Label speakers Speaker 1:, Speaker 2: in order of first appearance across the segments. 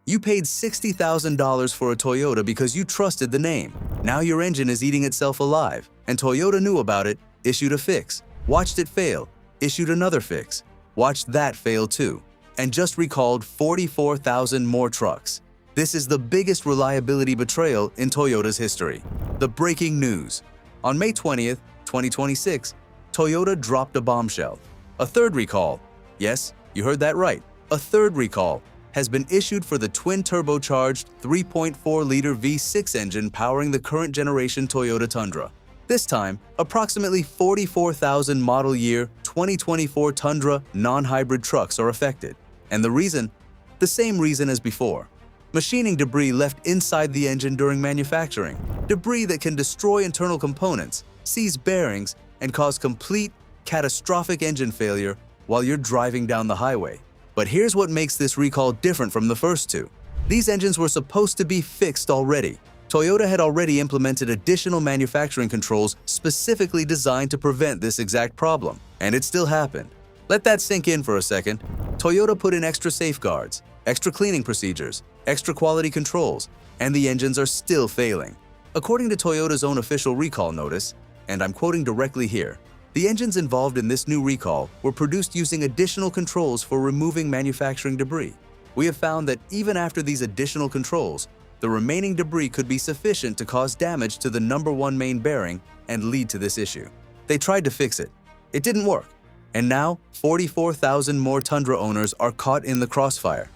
Speaker 1: You paid $60,000 for a Toyota because you trusted the name. Now your engine is eating itself alive, and Toyota knew about it, issued a fix, watched it fail, issued another fix, watched that fail too, and just recalled 44,000 more trucks. This is the biggest reliability betrayal in Toyota's history. The breaking news. On May 20th, 2026, Toyota dropped a bombshell. A third recall, yes, you heard that right, a third recall has been issued for the twin-turbocharged 3.4-liter V6 engine powering the current generation Toyota Tundra. This time, approximately 44,000 model year 2024 Tundra non-hybrid trucks are affected. And the reason? The same reason as before. Machining debris left inside the engine during manufacturing. Debris that can destroy internal components, seize bearings, and cause complete, catastrophic engine failure while you're driving down the highway. But here's what makes this recall different from the first two. These engines were supposed to be fixed already. Toyota had already implemented additional manufacturing controls specifically designed to prevent this exact problem, and it still happened. Let that sink in for a second. Toyota put in extra safeguards, extra cleaning procedures, extra quality controls, and the engines are still failing. According to Toyota's own official recall notice, and I'm quoting directly here, the engines involved in this new recall were produced using additional controls for removing manufacturing debris. We have found that even after these additional controls, the remaining debris could be sufficient to cause damage to the #1 main bearing and lead to this issue. They tried to fix it. It didn't work. And now, 44,000 more Tundra owners are caught in the crossfire.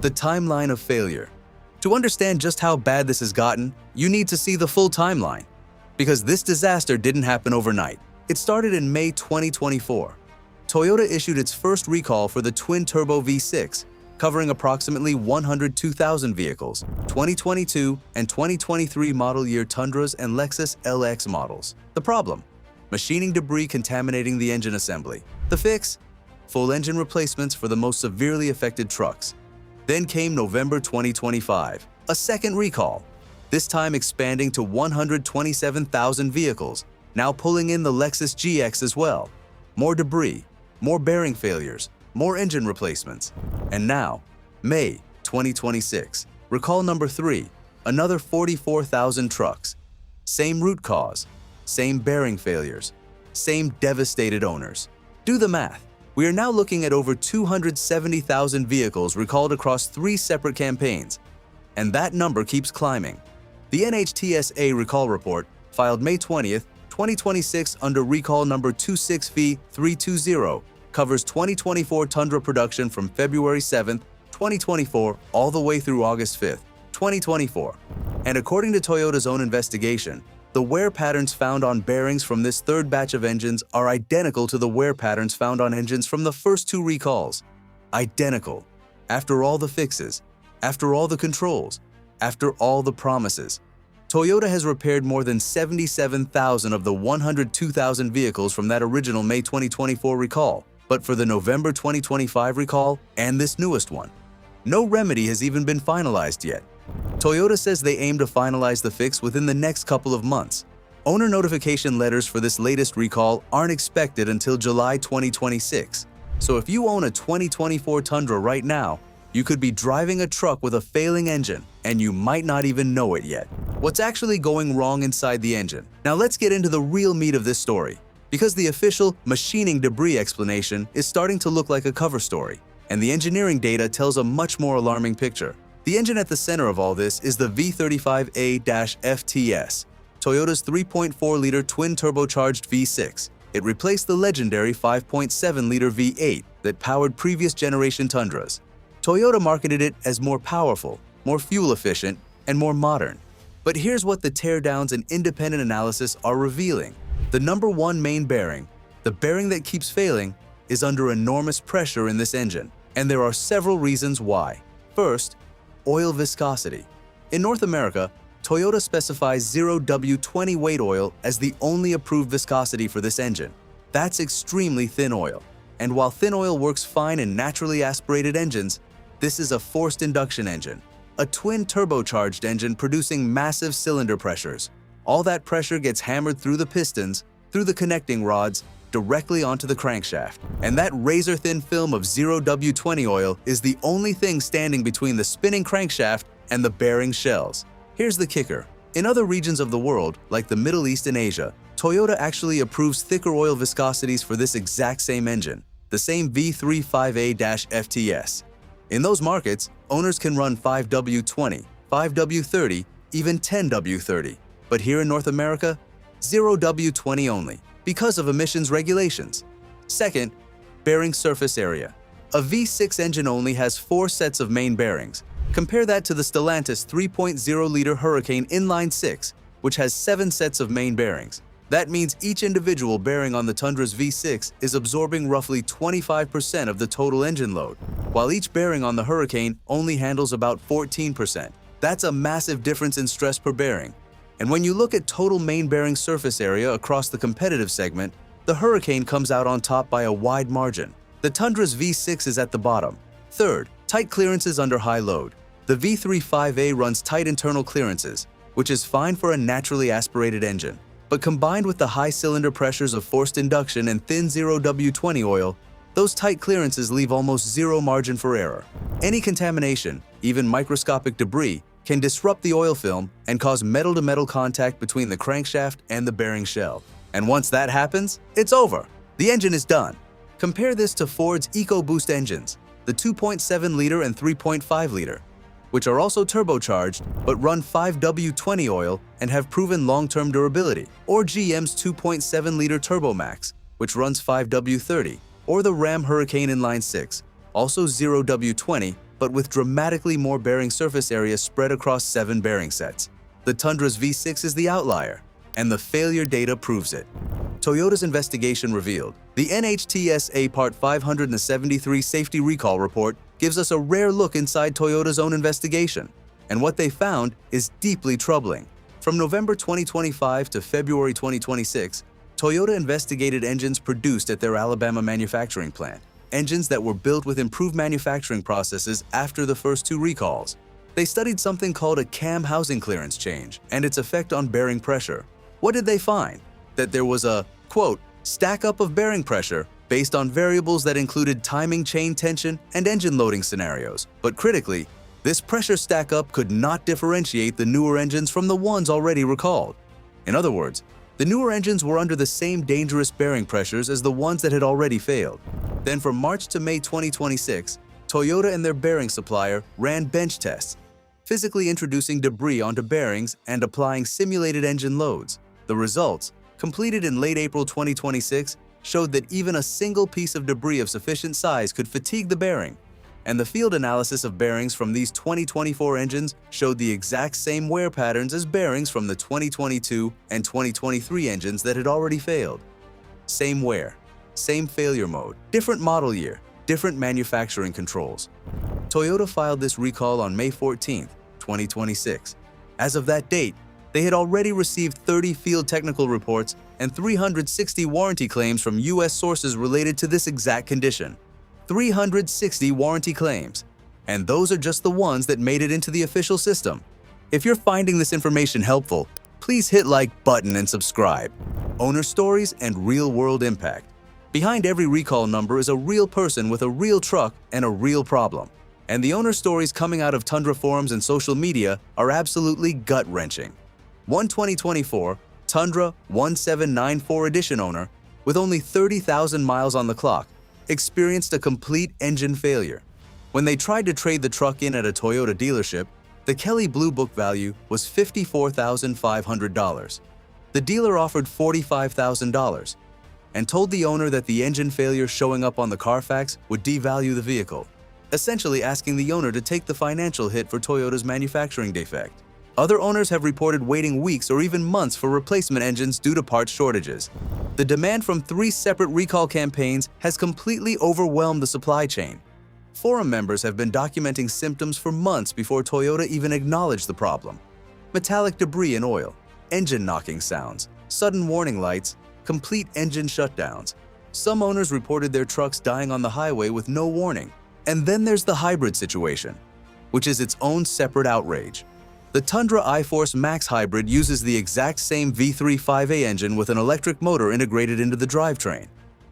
Speaker 1: The timeline of failure. To understand just how bad this has gotten, you need to see the full timeline. Because this disaster didn't happen overnight. It started in May 2024. Toyota issued its first recall for the twin-turbo V6, covering approximately 102,000 vehicles, 2022 and 2023 model year Tundras and Lexus LX models. The problem? Machining debris contaminating the engine assembly. The fix? Full engine replacements for the most severely affected trucks. Then came November 2025, a second recall, this time expanding to 127,000 vehicles, now pulling in the Lexus GX as well. More debris, more bearing failures, more engine replacements. And now, May 2026, recall number 3, another 44,000 trucks. Same root cause, same bearing failures, same devastated owners. Do the math. We are now looking at over 270,000 vehicles recalled across 3 separate campaigns. And that number keeps climbing. The NHTSA recall report, filed May 20th, 2026 under recall number 26V320, covers 2024 Tundra production from February 7th, 2024 all the way through August 5th, 2024. And according to Toyota's own investigation, the wear patterns found on bearings from this third batch of engines are identical to the wear patterns found on engines from the first 2 recalls. Identical. After all the fixes, after all the controls, after all the promises. Toyota has repaired more than 77,000 of the 102,000 vehicles from that original May 2024 recall, but for the November 2025 recall and this newest one, no remedy has even been finalized yet. Toyota says they aim to finalize the fix within the next couple of months. Owner notification letters for this latest recall aren't expected until July 2026. So if you own a 2024 Tundra right now, you could be driving a truck with a failing engine, and you might not even know it yet. What's actually going wrong inside the engine? Now let's get into the real meat of this story, because the official machining debris explanation is starting to look like a cover story, and the engineering data tells a much more alarming picture. The engine at the center of all this is the V35A-FTS, Toyota's 3.4-liter twin-turbocharged V6. It replaced the legendary 5.7-liter V8 that powered previous generation Tundras. Toyota marketed it as more powerful, more fuel-efficient, and more modern. But here's what the teardowns and independent analysis are revealing. The #1 main bearing, the bearing that keeps failing, is under enormous pressure in this engine, and there are several reasons why. First, oil viscosity. In North America, Toyota specifies 0W20 weight oil as the only approved viscosity for this engine. That's extremely thin oil. And while thin oil works fine in naturally aspirated engines, this is a forced induction engine, a twin turbocharged engine producing massive cylinder pressures. All that pressure gets hammered through the pistons, through the connecting rods, directly onto the crankshaft. And that razor-thin film of 0W20 oil is the only thing standing between the spinning crankshaft and the bearing shells. Here's the kicker. In other regions of the world, like the Middle East and Asia, Toyota actually approves thicker oil viscosities for this exact same engine, the same V35A-FTS. In those markets, owners can run 5W20, 5W30, even 10W30. But here in North America, 0W20 only, because of emissions regulations. Second, bearing surface area. A V6 engine only has 4 sets of main bearings. Compare that to the Stellantis 3.0-liter Hurricane Inline-6, which has 7 sets of main bearings. That means each individual bearing on the Tundra's V6 is absorbing roughly 25% of the total engine load, while each bearing on the Hurricane only handles about 14%. That's a massive difference in stress per bearing. And when you look at total main bearing surface area across the competitive segment, the Hurricane comes out on top by a wide margin. The Tundra's V6 is at the bottom. Third, tight clearances under high load. The V35A runs tight internal clearances, which is fine for a naturally aspirated engine. But combined with the high cylinder pressures of forced induction and thin 0W20 oil, those tight clearances leave almost zero margin for error. Any contamination, even microscopic debris, can disrupt the oil film and cause metal-to-metal contact between the crankshaft and the bearing shell. And once that happens, it's over. The engine is done. Compare this to Ford's EcoBoost engines, the 2.7-liter and 3.5-liter, which are also turbocharged but run 5W20 oil and have proven long-term durability, or GM's 2.7-liter TurboMax, which runs 5W30, or the Ram Hurricane Inline-6, also 0W20 but with dramatically more bearing surface area spread across 7 bearing sets. The Tundra's V6 is the outlier, and the failure data proves it. Toyota's investigation revealed. The NHTSA Part 573 Safety Recall Report gives us a rare look inside Toyota's own investigation, and what they found is deeply troubling. From November 2025 to February 2026, Toyota investigated engines produced at their Alabama manufacturing plant, engines that were built with improved manufacturing processes after the first 2 recalls. They studied something called a cam housing clearance change and its effect on bearing pressure. What did they find? That there was a, quote, stack-up of bearing pressure based on variables that included timing chain tension and engine loading scenarios. But critically, this pressure stack-up could not differentiate the newer engines from the ones already recalled. In other words, the newer engines were under the same dangerous bearing pressures as the ones that had already failed. Then from March to May 2026, Toyota and their bearing supplier ran bench tests, physically introducing debris onto bearings and applying simulated engine loads. The results, completed in late April 2026, showed that even a single piece of debris of sufficient size could fatigue the bearing, and the field analysis of bearings from these 2024 engines showed the exact same wear patterns as bearings from the 2022 and 2023 engines that had already failed. Same wear, same failure mode, different model year, different manufacturing controls. Toyota filed this recall on May 14, 2026. As of that date, they had already received 30 field technical reports and 360 warranty claims from U.S. sources related to this exact condition. 360 warranty claims. And those are just the ones that made it into the official system. If you're finding this information helpful, please hit like button and subscribe. Owner stories and real-world impact. Behind every recall number is a real person with a real truck and a real problem. And the owner stories coming out of Tundra forums and social media are absolutely gut-wrenching. One 2024 Tundra 1794 edition owner, with only 30,000 miles on the clock, experienced a complete engine failure. When they tried to trade the truck in at a Toyota dealership, the Kelley Blue Book value was $54,500. The dealer offered $45,000 and told the owner that the engine failure showing up on the Carfax would devalue the vehicle, essentially asking the owner to take the financial hit for Toyota's manufacturing defect. Other owners have reported waiting weeks or even months for replacement engines due to parts shortages. The demand from 3 separate recall campaigns has completely overwhelmed the supply chain. Forum members have been documenting symptoms for months before Toyota even acknowledged the problem. Metallic debris in oil, engine knocking sounds, sudden warning lights, complete engine shutdowns. Some owners reported their trucks dying on the highway with no warning. And then there's the hybrid situation, which is its own separate outrage. The Tundra iForce Max Hybrid uses the exact same V35A engine with an electric motor integrated into the drivetrain.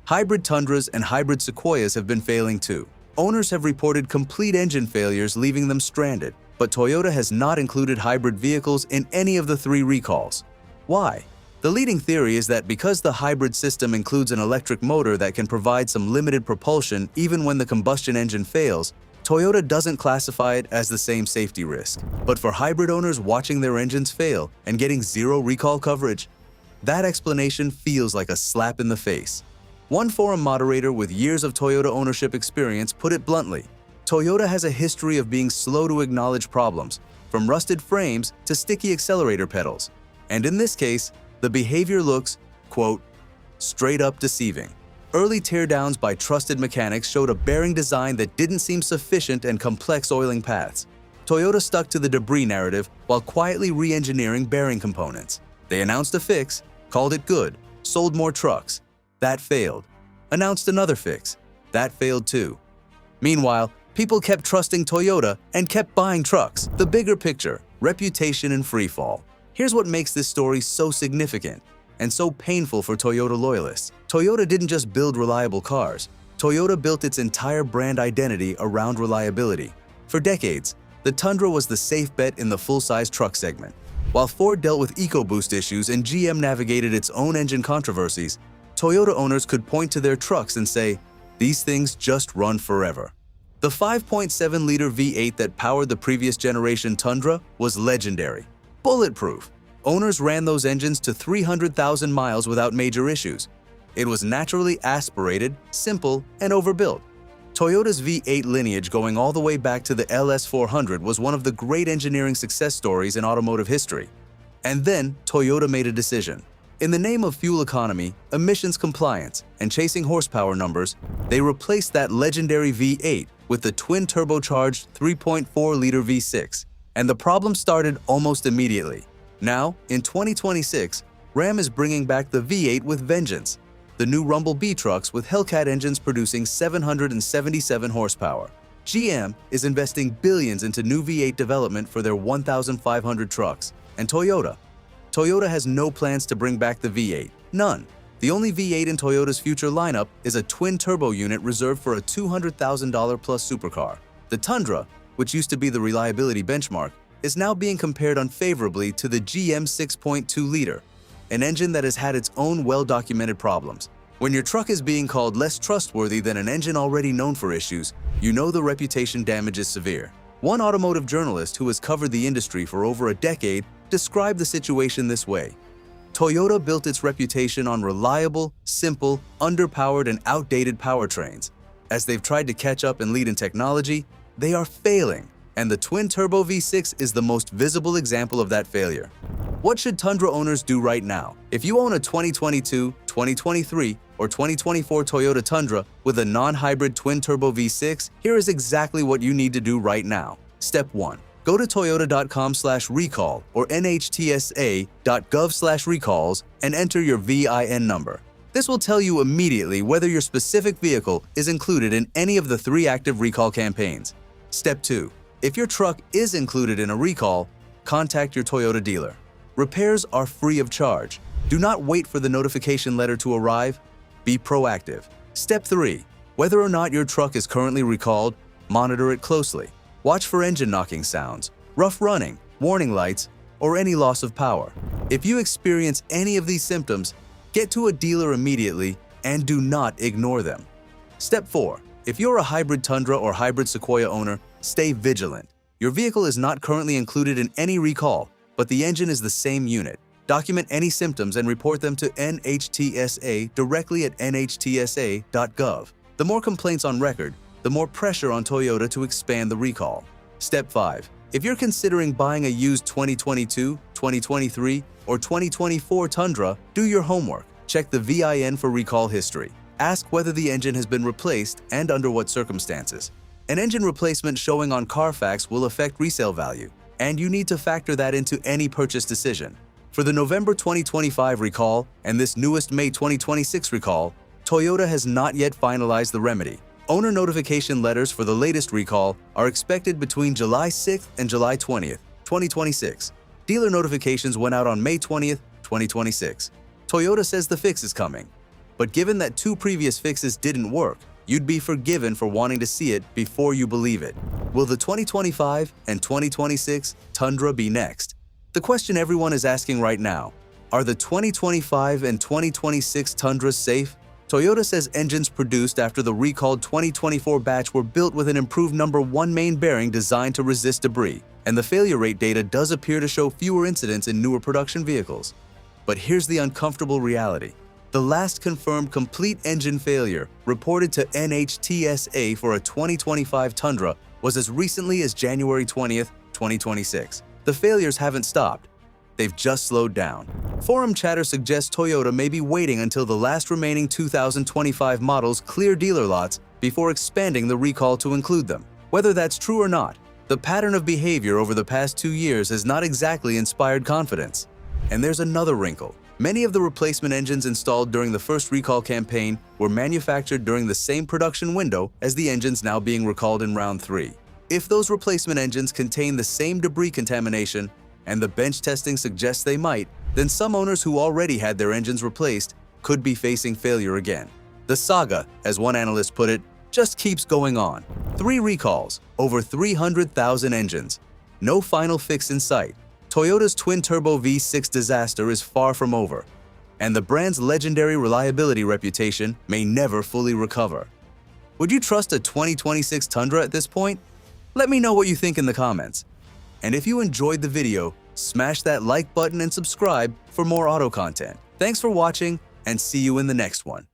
Speaker 1: Hybrid Tundras and hybrid Sequoias have been failing too. Owners have reported complete engine failures, leaving them stranded, but Toyota has not included hybrid vehicles in any of the 3 recalls. Why? The leading theory is that because the hybrid system includes an electric motor that can provide some limited propulsion even when the combustion engine fails, Toyota doesn't classify it as the same safety risk. But for hybrid owners watching their engines fail and getting 0 recall coverage, that explanation feels like a slap in the face. One forum moderator with years of Toyota ownership experience put it bluntly: Toyota has a history of being slow to acknowledge problems, from rusted frames to sticky accelerator pedals. And in this case, the behavior looks, quote, straight up deceiving. Early teardowns by trusted mechanics showed a bearing design that didn't seem sufficient and complex oiling paths. Toyota stuck to the debris narrative while quietly re-engineering bearing components. They announced a fix, called it good, sold more trucks. That failed. Announced another fix. That failed too. Meanwhile, people kept trusting Toyota and kept buying trucks. The bigger picture, reputation and freefall. Here's what makes this story so significant and so painful for Toyota loyalists. Toyota didn't just build reliable cars. Toyota built its entire brand identity around reliability. For decades, the Tundra was the safe bet in the full-size truck segment. While Ford dealt with EcoBoost issues and GM navigated its own engine controversies, Toyota owners could point to their trucks and say, these things just run forever. The 5.7-liter V8 that powered the previous generation Tundra was legendary. Bulletproof. Owners ran those engines to 300,000 miles without major issues. It was naturally aspirated, simple, and overbuilt. Toyota's V8 lineage going all the way back to the LS400 was one of the great engineering success stories in automotive history. And then Toyota made a decision. In the name of fuel economy, emissions compliance, and chasing horsepower numbers, they replaced that legendary V8 with the twin-turbocharged 3.4-liter V6. And the problem started almost immediately. Now, in 2026, Ram is bringing back the V8 with vengeance. The new Rumble B trucks with Hellcat engines producing 777 horsepower. GM is investing billions into new V8 development for their 1,500 trucks. And Toyota has no plans to bring back the V8. None. The only V8 in Toyota's future lineup is a twin-turbo unit reserved for a $200,000 plus supercar. The Tundra, which used to be the reliability benchmark, is now being compared unfavorably to the GM 6.2-liter, an engine that has had its own well-documented problems. When your truck is being called less trustworthy than an engine already known for issues, you know the reputation damage is severe. One automotive journalist who has covered the industry for over a decade described the situation this way: Toyota built its reputation on reliable, simple, underpowered, and outdated powertrains. As they've tried to catch up and lead in technology, they are failing, and the twin-turbo V6 is the most visible example of that failure. What should Tundra owners do right now? If you own a 2022, 2023, or 2024 Toyota Tundra with a non-hybrid twin-turbo V6, here is exactly what you need to do right now. Step 1. Go to toyota.com/recall or nhtsa.gov/recalls and enter your VIN number. This will tell you immediately whether your specific vehicle is included in any of the 3 active recall campaigns. Step 2. If your truck is included in a recall, contact your Toyota dealer. Repairs are free of charge. Do not wait for the notification letter to arrive. Be proactive. Step 3. Whether or not your truck is currently recalled, monitor it closely. Watch for engine knocking sounds, rough running, warning lights, or any loss of power. If you experience any of these symptoms, get to a dealer immediately and do not ignore them. Step 4. If you're a hybrid Tundra or hybrid Sequoia owner, stay vigilant. Your vehicle is not currently included in any recall, but the engine is the same unit. Document any symptoms and report them to NHTSA directly at nhtsa.gov. The more complaints on record, the more pressure on Toyota to expand the recall. Step 5. If you're considering buying a used 2022, 2023, or 2024 Tundra, do your homework. Check the VIN for recall history. Ask whether the engine has been replaced and under what circumstances. An engine replacement showing on Carfax will affect resale value, and you need to factor that into any purchase decision. For the November 2025 recall and this newest May 2026 recall, Toyota has not yet finalized the remedy. Owner notification letters for the latest recall are expected between July 6th and July 20th, 2026. Dealer notifications went out on May 20th, 2026. Toyota says the fix is coming. But given that 2 previous fixes didn't work, you'd be forgiven for wanting to see it before you believe it. Will the 2025 and 2026 Tundra be next? The question everyone is asking right now: are the 2025 and 2026 Tundras safe? Toyota says engines produced after the recalled 2024 batch were built with an improved number 1 main bearing designed to resist debris, and the failure rate data does appear to show fewer incidents in newer production vehicles. But here's the uncomfortable reality. The last confirmed complete engine failure reported to NHTSA for a 2025 Tundra was as recently as January 20th, 2026. The failures haven't stopped. They've just slowed down. Forum chatter suggests Toyota may be waiting until the last remaining 2025 models clear dealer lots before expanding the recall to include them. Whether that's true or not, the pattern of behavior over the past 2 years has not exactly inspired confidence. And there's another wrinkle. Many of the replacement engines installed during the first recall campaign were manufactured during the same production window as the engines now being recalled in round 3. If those replacement engines contain the same debris contamination, and the bench testing suggests they might, then some owners who already had their engines replaced could be facing failure again. The saga, as one analyst put it, just keeps going on. 3 recalls, over 300,000 engines. No final fix in sight. Toyota's twin-turbo V6 disaster is far from over, and the brand's legendary reliability reputation may never fully recover. Would you trust a 2026 Tundra at this point? Let me know what you think in the comments. And if you enjoyed the video, smash that like button and subscribe for more auto content. Thanks for watching, and see you in the next one.